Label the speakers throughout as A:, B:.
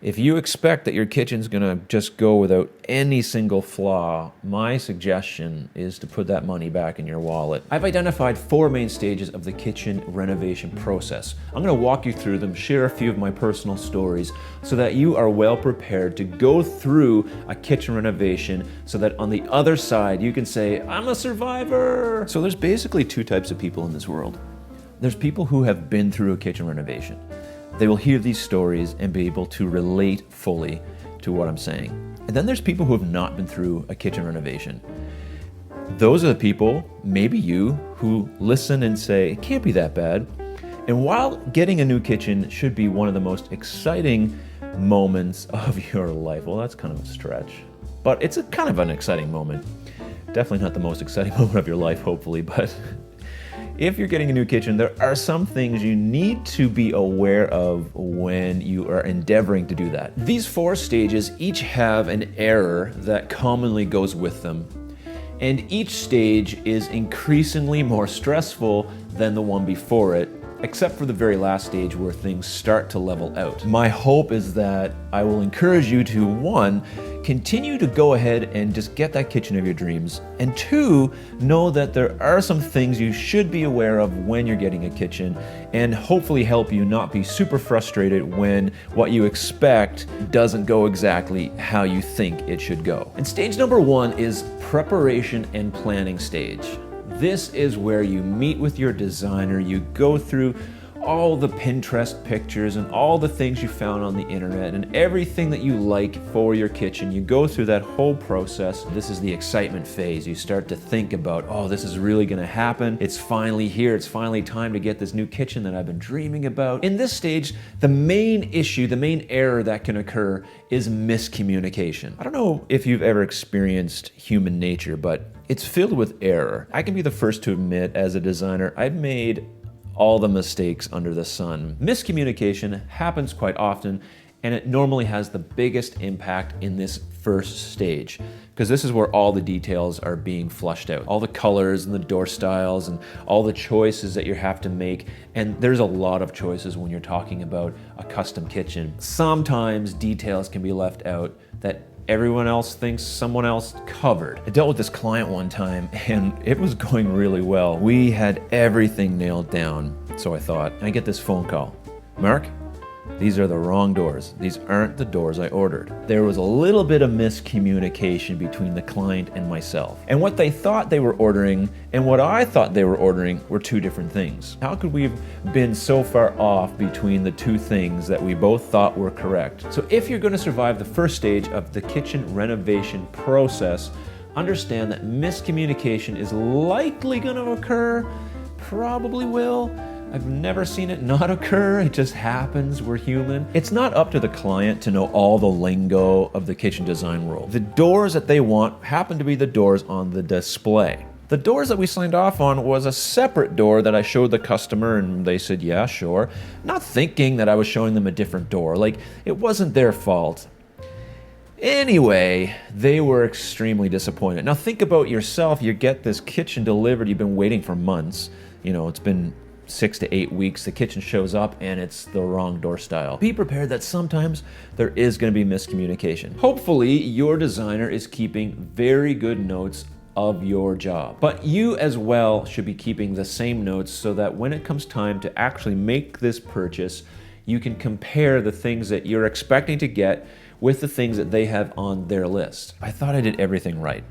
A: If you expect that your kitchen's gonna just go without any single flaw, my suggestion is to put that money back in your wallet. I've identified 4 main stages of the kitchen renovation process. I'm gonna walk you through them, share a few of my personal stories, so that you are well prepared to go through a kitchen renovation so that on the other side you can say, I'm a survivor. So there's basically 2 types of people in this world. There's people who have been through a kitchen renovation. They will hear these stories and be able to relate fully to what I'm saying. And then there's people who have not been through a kitchen renovation. Those are the people, maybe you, who listen and say, it can't be that bad. And while getting a new kitchen should be one of the most exciting moments of your life, well, that's kind of a stretch, but it's a kind of an exciting moment. Definitely not the most exciting moment of your life, hopefully, but if you're getting a new kitchen, there are some things you need to be aware of when you are endeavoring to do that. These 4 stages each have an error that commonly goes with them, and each stage is increasingly more stressful than the one before it, except for the very last stage where things start to level out. My hope is that I will encourage you to, 1, continue to go ahead and just get that kitchen of your dreams, and 2, know that there are some things you should be aware of when you're getting a kitchen, and hopefully help you not be super frustrated when what you expect doesn't go exactly how you think it should go. And stage number 1 is preparation and planning stage. This is where you meet with your designer, you go through all the Pinterest pictures and all the things you found on the internet and everything that you like for your kitchen. You go through that whole process. This is the excitement phase. You start to think about, oh, this is really gonna happen. It's finally here. It's finally time to get this new kitchen that I've been dreaming about. In this stage, the main issue, the main error that can occur is miscommunication. I don't know if you've ever experienced human nature, but it's filled with error. I can be the first to admit, as a designer, I've made all the mistakes under the sun. Miscommunication happens quite often, and it normally has the biggest impact in this first stage, because this is where all the details are being flushed out. All the colors and the door styles and all the choices that you have to make, and there's a lot of choices when you're talking about a custom kitchen. Sometimes details can be left out that everyone else thinks someone else covered. I dealt with this client one time and it was going really well. We had everything nailed down. So I thought, I get this phone call. Mark, these are the wrong doors. These aren't the doors I ordered. There was a little bit of miscommunication between the client and myself. And what they thought they were ordering and what I thought they were ordering were 2 different things. How could we have been so far off between the 2 things that we both thought were correct? So if you're going to survive the first stage of the kitchen renovation process, understand that miscommunication is likely going to occur, probably will. I've never seen it not occur. It just happens. We're human. It's not up to the client to know all the lingo of the kitchen design world. The doors that they want happen to be the doors on the display. The doors that we signed off on was a separate door that I showed the customer and they said, yeah, sure. Not thinking that I was showing them a different door. Like, it wasn't their fault. Anyway, they were extremely disappointed. Now think about yourself. You get this kitchen delivered. You've been waiting for months. You know, it's been 6 to 8 weeks, the kitchen shows up and it's the wrong door style. Be prepared that sometimes there is going to be miscommunication. Hopefully, your designer is keeping very good notes of your job. But you as well should be keeping the same notes so that when it comes time to actually make this purchase, you can compare the things that you're expecting to get with the things that they have on their list. I thought I did everything right.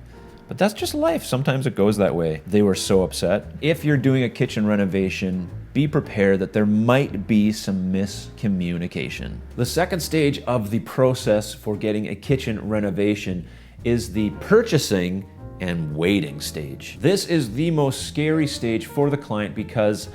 A: But that's just life. Sometimes it goes that way. They were so upset. If you're doing a kitchen renovation, be prepared that there might be some miscommunication. The second stage of the process for getting a kitchen renovation is the purchasing and waiting stage. This is the most scary stage for the client because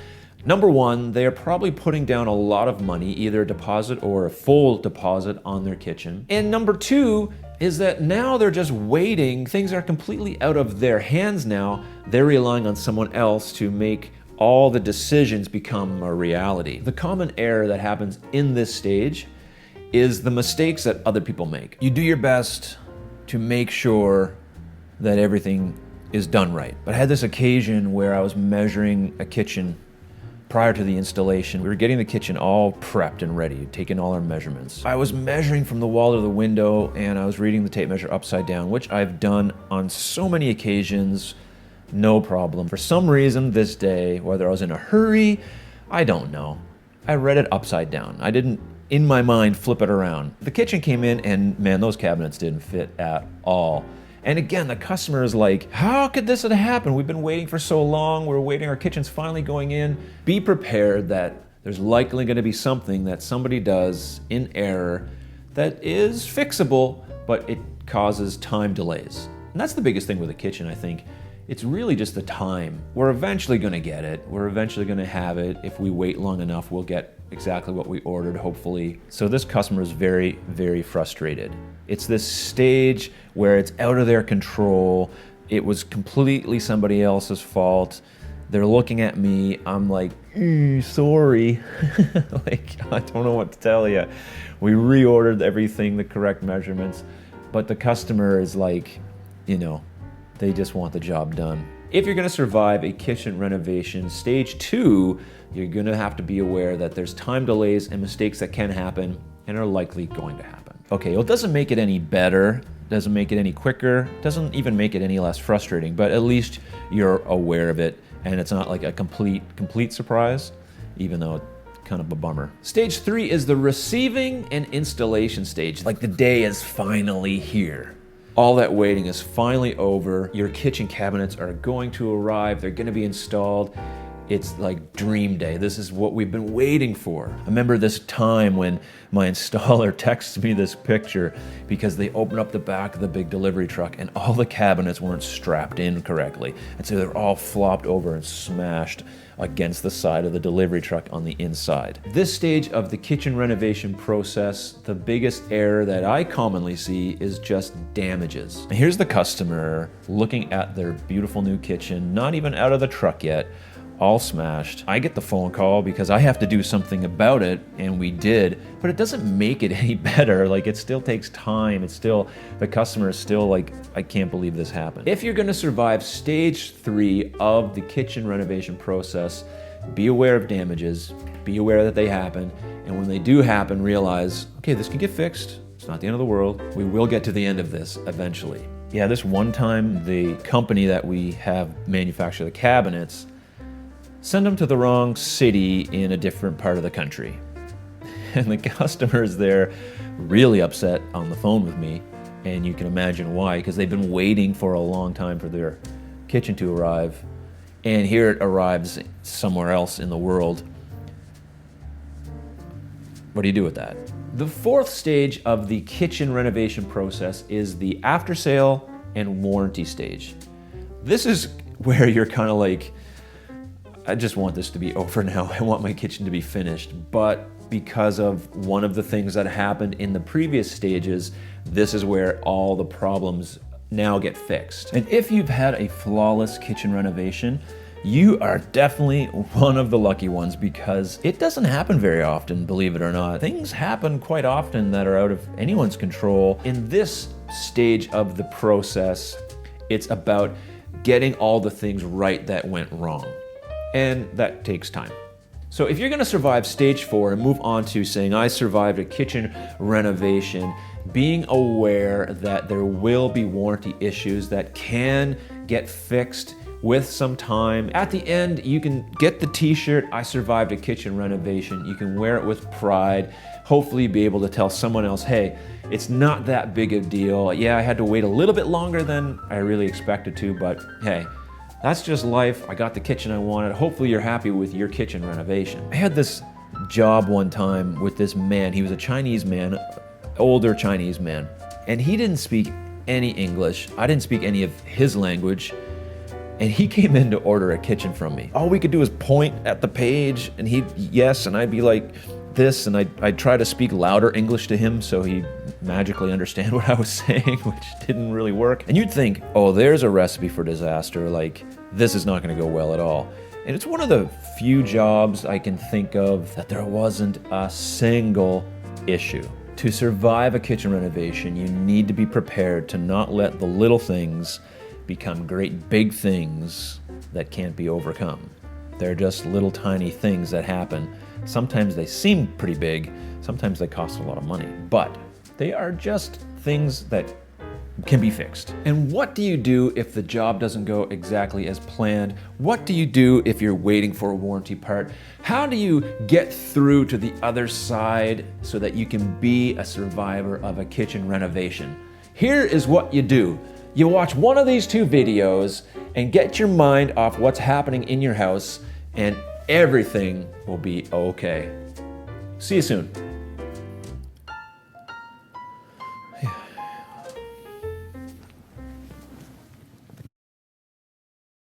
A: number 1, they are probably putting down a lot of money, either a deposit or a full deposit on their kitchen. And number 2, is that now they're just waiting. Things are completely out of their hands now. They're relying on someone else to make all the decisions become a reality. The common error that happens in this stage is the mistakes that other people make. You do your best to make sure that everything is done right. But I had this occasion where I was measuring a kitchen prior to the installation, we were getting the kitchen all prepped and ready, taking all our measurements. I was measuring from the wall to the window, and I was reading the tape measure upside down, which I've done on so many occasions, no problem. For some reason this day, whether I was in a hurry, I don't know, I read it upside down. I didn't, in my mind, flip it around. The kitchen came in and man, those cabinets didn't fit at all. And again, the customer is like, how could this have happened? We've been waiting for so long. We're waiting, our kitchen's finally going in. Be prepared that there's likely gonna be something that somebody does in error that is fixable, but it causes time delays. And that's the biggest thing with a kitchen, I think. It's really just the time. We're eventually gonna get it. We're eventually gonna have it. If we wait long enough, we'll get exactly what we ordered, hopefully. So this customer is very, very frustrated. It's this stage where it's out of their control. It was completely somebody else's fault. They're looking at me. I'm like, sorry. Like, I don't know what to tell you. We reordered everything, the correct measurements, but the customer is like, you know, they just want the job done. If you're gonna survive a kitchen renovation, stage 2, you're gonna have to be aware that there's time delays and mistakes that can happen and are likely going to happen. Okay, well, it doesn't make it any better, doesn't make it any quicker, doesn't even make it any less frustrating, but at least you're aware of it and it's not like a complete surprise, even though it's kind of a bummer. Stage 3 is the receiving and installation stage, like the day is finally here. All that waiting is finally over. Your kitchen cabinets are going to arrive. They're going to be installed. It's like dream day. This is what we've been waiting for. I remember this time when my installer texts me this picture because they opened up the back of the big delivery truck and all the cabinets weren't strapped in correctly. And so they're all flopped over and smashed against the side of the delivery truck on the inside. This stage of the kitchen renovation process, the biggest error that I commonly see is just damages. And here's the customer looking at their beautiful new kitchen, not even out of the truck yet, all smashed. I get the phone call because I have to do something about it, and we did, but it doesn't make it any better. Like, it still takes time. It's still, the customer is still like, I can't believe this happened. If you're gonna survive stage 3 of the kitchen renovation process, be aware of damages, be aware that they happen, and when they do happen, realize, okay, this can get fixed. It's not the end of the world. We will get to the end of this eventually. Yeah, this one time, the company that we have manufacture the cabinets, send them to the wrong city in a different part of the country. And the customers there really upset on the phone with me, and you can imagine why, because they've been waiting for a long time for their kitchen to arrive, and here it arrives somewhere else in the world. What do you do with that? The 4th stage of the kitchen renovation process is the after sale and warranty stage. This is where you're kind of like, I just want this to be over now. I want my kitchen to be finished. But because of one of the things that happened in the previous stages, this is where all the problems now get fixed. And if you've had a flawless kitchen renovation, you are definitely one of the lucky ones, because it doesn't happen very often, believe it or not. Things happen quite often that are out of anyone's control. In this stage of the process, it's about getting all the things right that went wrong. And that takes time. So if you're gonna survive stage 4 and move on to saying, I survived a kitchen renovation, being aware that there will be warranty issues that can get fixed with some time. At the end, you can get the t-shirt, I survived a kitchen renovation. You can wear it with pride. Hopefully be able to tell someone else, hey, it's not that big a deal. Yeah, I had to wait a little bit longer than I really expected to, but hey, that's just life. I got the kitchen I wanted. Hopefully you're happy with your kitchen renovation. I had this job one time with this man. He was a Chinese man, older Chinese man, and he didn't speak any English. I didn't speak any of his language, and he came in to order a kitchen from me. All we could do is point at the page, and he'd yes, and I'd be like this, and I'd try to speak louder English to him so he'd magically understand what I was saying, which didn't really work. And you'd think, oh, there's a recipe for disaster, like this is not gonna go well at all. And it's one of the few jobs I can think of that there wasn't a single issue. To survive a kitchen renovation, you need to be prepared to not let the little things become great big things that can't be overcome. They're just little tiny things that happen. Sometimes they seem pretty big, sometimes they cost a lot of money, but they are just things that can be fixed. And what do you do if the job doesn't go exactly as planned? What do you do if you're waiting for a warranty part? How do you get through to the other side so that you can be a survivor of a kitchen renovation? Here is what you do. You watch one of these two videos and get your mind off what's happening in your house, and everything will be okay. See you soon.